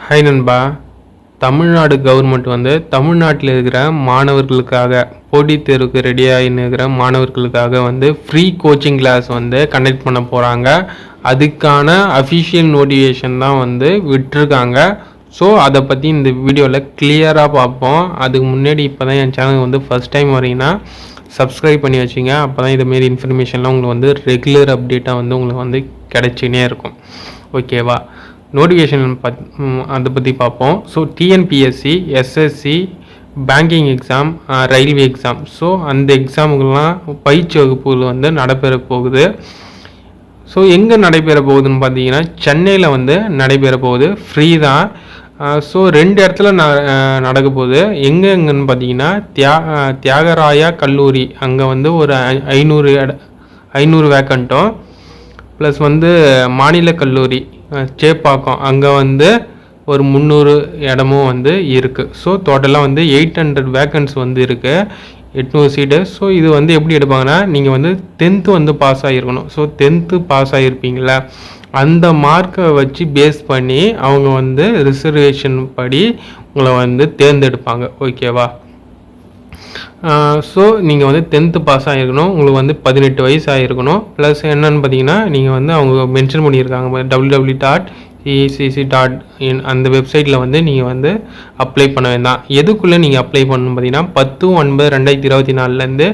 Hi நண்பா. Tamil Nadu government வந்து தமிழ்நாட்டில் இருக்கிற மாணவர்களுக்காக போட்டித் தேர்வுக்கு ரெடியாகின்னு இருக்கிற மாணவர்களுக்காக வந்து ஃப்ரீ கோச்சிங் கிளாஸ் வந்து கண்டக்ட் பண்ண போகிறாங்க. அதுக்கான அஃபிஷியல் நோட்டிஃபிகேஷன் தான் வந்து விட்டுருக்காங்க. ஸோ அதை பற்றி இந்த வீடியோவில் கிளியராக பார்ப்போம். அதுக்கு முன்னாடி இப்போ தான் என் சேனல் வந்து ஃபஸ்ட் டைம் வரீங்கன்னா சப்ஸ்கிரைப் பண்ணி வச்சுங்க. அப்போ தான் இதுமாரி இன்ஃபர்மேஷன்லாம் உங்களுக்கு வந்து ரெகுலர் அப்டேட்டாக வந்து உங்களுக்கு வந்து கிடச்சினே இருக்கும். ஓகேவா? நோட்டிஃபிகேஷன் அதை பற்றி பார்ப்போம். So TNPSC, SSC, banking exam, railway exam, so அந்த எக்ஸாமுக்கெல்லாம் பயிற்சி வகுப்புகள் வந்து நடைபெற போகுது. ஸோ எங்கே நடைபெற போகுதுன்னு பார்த்தீங்கன்னா சென்னையில் வந்து நடைபெற போகுது. ஃப்ரீ தான். ஸோ 2 இடத்துல நடக்க போகுது. எங்கன்னு பார்த்தீங்கன்னா தியாகராயா கல்லூரி, அங்கே வந்து ஒரு 500 வேக்கண்ட்டும், ப்ளஸ் வந்து மாநில கல்லூரி சேப்பாக்கம், அங்கே வந்து ஒரு 300 இடமும் வந்து இருக்குது. ஸோ டோட்டலாக வந்து 800 வேக்கன்ஸ் வந்து இருக்குது, 800 சீட்டு. ஸோ இது வந்து எப்படி எடுப்பாங்கன்னா, நீங்கள் வந்து 10th வந்து பாஸ் ஆகிருக்கணும். ஸோ 10th பாஸ் ஆகிருப்பீங்களா, அந்த மார்க்கை வச்சு பேஸ் பண்ணி அவங்க வந்து ரிசர்வேஷன் படி உங்களை வந்து தேர்ந்தெடுப்பாங்க. ஓகேவா? ஸோ நீங்கள் வந்து 10th பாஸ் ஆகிருக்கணும், உங்களுக்கு வந்து 18 வயசு ஆகிருக்கணும். ப்ளஸ் என்னென்னு பார்த்தீங்கன்னா, நீங்கள் வந்து அவங்க மென்ஷன் பண்ணியிருக்காங்க www.ecc.in அந்த வெப்சைட்டில் வந்து நீங்கள் வந்து அப்ளை பண்ண வேண்டாம். எதுக்குள்ளே நீங்கள் அப்ளை பண்ணணும் பார்த்தீங்கன்னா 10/9/2024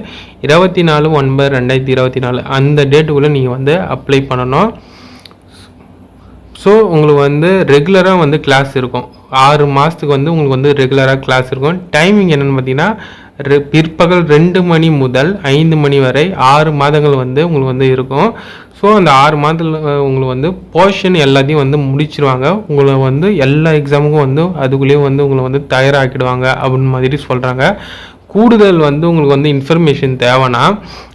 24/9/2024 அந்த டேட்டுக்குள்ளே நீங்கள் வந்து அப்ளை பண்ணணும். ஸோ உங்களுக்கு வந்து ரெகுலராக வந்து கிளாஸ் இருக்கும். 6 மாதத்துக்கு வந்து உங்களுக்கு வந்து ரெகுலராக கிளாஸ் இருக்கும். டைமிங் என்னென்னு பார்த்தீங்கன்னா பிற்பகல் 2 மணி முதல் 5 மணி வரை 6 மாதங்கள் வந்து உங்களுக்கு வந்து இருக்கும். ஸோ அந்த 6 மாதத்தில் உங்களுக்கு வந்து போர்ஷன் எல்லாத்தையும் வந்து முடிச்சிருவாங்க. உங்களை வந்து எல்லா எக்ஸாமுக்கும் வந்து அதுக்குள்ளேயும் வந்து உங்களை வந்து தயாராக்கிடுவாங்க அப்படின்னு மாதிரி சொல்கிறாங்க. கூடுதல் வந்து உங்களுக்கு வந்து இன்ஃபர்மேஷன் தேவைன்னா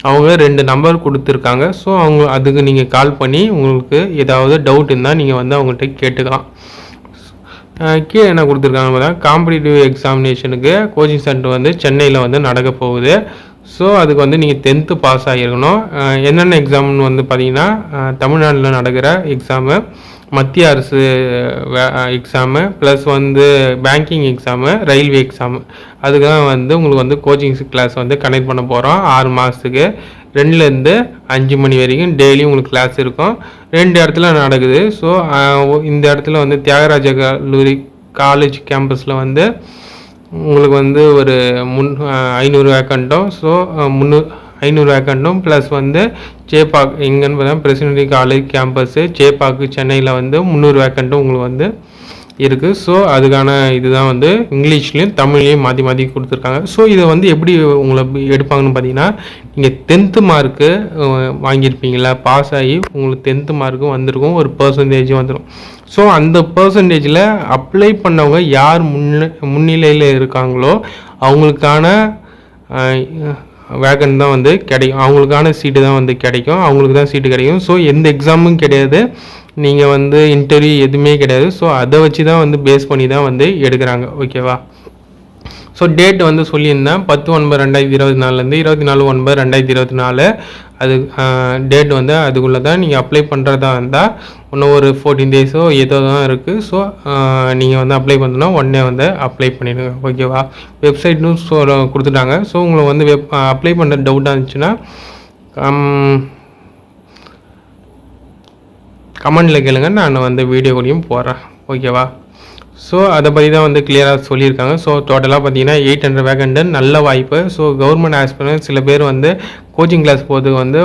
அவங்க 2 நம்பர் கொடுத்துருக்காங்க. ஸோ அவங்க அதுக்கு நீங்கள் கால் பண்ணி உங்களுக்கு ஏதாவது டவுட் இருந்தால் நீங்கள் வந்து அவங்கள்ட்ட கேட்டுக்கலாம். கீழே என்ன கொடுத்துருக்காங்க பார்த்தா, காம்படிட்டிவ் எக்ஸாமினேஷனுக்கு கோச்சிங் சென்டர் வந்து சென்னையில் வந்து நடக்க போகுது. ஸோ அதுக்கு வந்து நீங்கள் 10th பாஸ் ஆகிருக்கணும். என்னென்ன எக்ஸாம்னு வந்து பார்த்தீங்கன்னா, தமிழ்நாட்டில் நடக்கிற எக்ஸாமு, மத்திய அரசு எக்ஸாமு, ப்ளஸ் வந்து பேங்கிங் எக்ஸாமு, ரயில்வே எக்ஸாமு, அதுக்கு தான் வந்து உங்களுக்கு வந்து கோச்சிங் கிளாஸ் வந்து கனெக்ட் பண்ண போகிறோம். 6 மாதத்துக்கு 2லேருந்து 5 மணி வரைக்கும் டெய்லியும் உங்களுக்கு கிளாஸ் இருக்கும். 2 இடத்துல நடக்குது. ஸோ இந்த இடத்துல வந்து தியாகராஜ கல்லூரி காலேஜ் கேம்பஸில் வந்து உங்களுக்கு வந்து ஒரு 500 வேக்கண்ட்டும், ஸோ 500 வேக்கண்ட்டும், ப்ளஸ் வந்து சேப்பாக் எங்கன்னு பார்த்தா பிரசிடென்சி காலேஜ் கேம்பஸ்ஸு சேப்பாக்கு சென்னையில் வந்து 300 வேக்கண்ட்டும் உங்களுக்கு வந்து இருக்குது. ஸோ அதுக்கான இதுதான் வந்து இங்கிலீஷ்லேயும் தமிழ்லேயும் மாற்றி மாற்றி கொடுத்துருக்காங்க. ஸோ இதை வந்து எப்படி உங்களை எடுப்பாங்கன்னு பார்த்தீங்கன்னா, நீங்கள் 10th மார்க்கு வாங்கியிருப்பீங்களா, பாஸ் ஆகி உங்களுக்கு 10th மார்க்கும் வந்திருக்கும், ஒரு பர்சன்டேஜும் வந்துடும். ஸோ அந்த பர்சன்டேஜில் அப்ளை பண்ணவங்க யார் முன்னிலையில் இருக்காங்களோ அவங்களுக்கான வேகன் தான் வந்து கிடைக்கும், அவங்களுக்கான சீட்டு தான் வந்து கிடைக்கும், அவங்களுக்கு தான் சீட்டு கிடைக்கும். ஸோ எந்த எக்ஸாமும் கிடையாது, நீங்கள் வந்து இன்டர்வியூ எதுவுமே கிடையாது. ஸோ அதை வச்சு தான் வந்து பேஸ் பண்ணி தான் வந்து எடுக்கிறாங்க. ஓகேவா? ஸோ டேட் வந்து சொல்லியிருந்தேன் 10/9/2024 24/9/2024 அது டேட் வந்து அதுக்குள்ளே தான் நீங்கள் அப்ளை பண்ணுறதா இருந்தால் இன்னும் ஒரு 14 டேஸோ ஏதோ தான் இருக்குது. ஸோ நீங்கள் வந்து அப்ளை பண்ணணுன்னா உடனே வந்து அப்ளை பண்ணிடுங்க. ஓகேவா? வெப்சைட்டும் கொடுத்துட்டாங்க. ஸோ உங்களுக்கு வந்து அப்ளை பண்ணுற டவுட்டாக இருந்துச்சுன்னா கமெண்டில் கேளுங்க, நான் வந்து வீடியோ கூடயும் போடுறேன். ஓகேவா? ஸோ அதை பற்றி தான் வந்து கிளியராக சொல்லியிருக்காங்க. ஸோ டோட்டலாக பார்த்தீங்கன்னா 800 வேக்கண்ட்டு, நல்ல வாய்ப்பு. ஸோ கவர்மெண்ட் ஆஸ்பிரண்ட் சில பேர் வந்து கோச்சிங் கிளாஸ் போகிறதுக்கு வந்து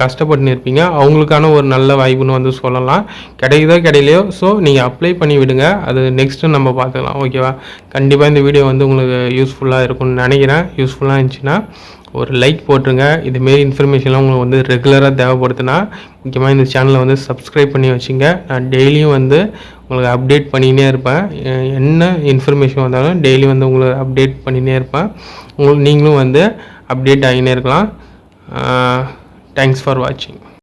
கஷ்டப்பட்டுன்னு இருப்பீங்க, அவங்களுக்கான ஒரு நல்ல வாய்ப்புன்னு வந்து சொல்லலாம். கிடைக்குதோ கிடையிலையோ, ஸோ நீங்கள் அப்ளை பண்ணி விடுங்க, அது நெக்ஸ்ட்டு நம்ம பார்த்துக்கலாம். ஓகேவா? கண்டிப்பாக இந்த வீடியோ வந்து உங்களுக்கு யூஸ்ஃபுல்லாக இருக்கும்னு நினைக்கிறேன். யூஸ்ஃபுல்லாக இருந்துச்சுன்னா ஒரு லைக் போட்டுருங்க. இதுமாரி இன்ஃபர்மேஷன்லாம் உங்களுக்கு வந்து ரெகுலராக தேவைப்படுதுன்னா முக்கியமாக இந்த சேனலை வந்து சப்ஸ்கிரைப் பண்ணி வச்சுங்க. நான் டெய்லியும் வந்து உங்களுக்கு அப்டேட் பண்ணினே இருப்பேன். என்ன இன்ஃபர்மேஷன் வந்தாலும் டெய்லி வந்து உங்களுக்கு அப்டேட் பண்ணினே இருப்பேன். நீங்களும் வந்து அப்டேட் ஆகினே இருக்கலாம். தேங்க்ஸ் ஃபார் வாட்சிங்.